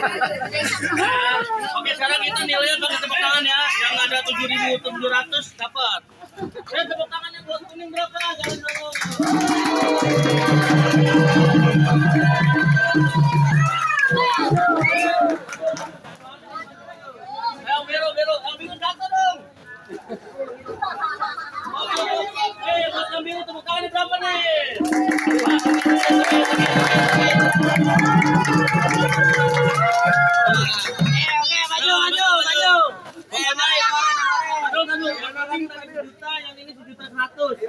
Oke, sekarang kita nilainya pakai tepuk tangan ya. Yang ada 7.700 dapat. Tepuk tangannya buat kuning berapa? Jangan dulu. Ayo biru jatuh dong. Buat yang biru tepuk tangannya berapa nih? Maju. Yang ini 1.100.000.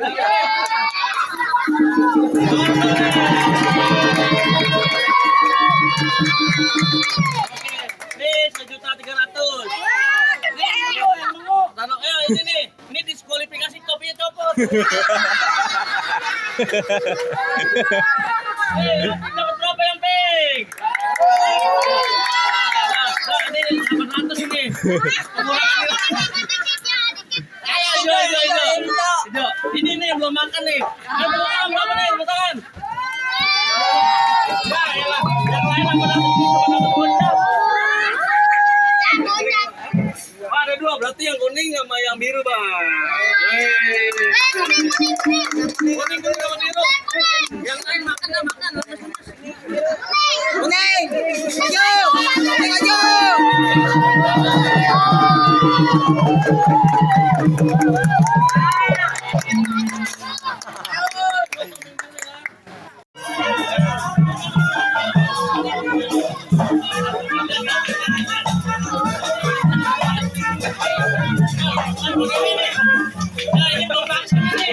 Nih 1.300.000. Taruh, ini nih. Ini diskualifikasi, topinya copot. Dapat berapa yang pink? Ini 800 ini. Ayo. Ini nih yang belum makan nih. Berapa nih? Tangan. Ya, elah. Yang lain apa dapat ini cuma dapat gocap. Wah, ada dua, berarti yang kuning sama yang biru, Bang. Kuning sama biru. Yang lain makan. Kuning. Ayo. Ini belum makan ini.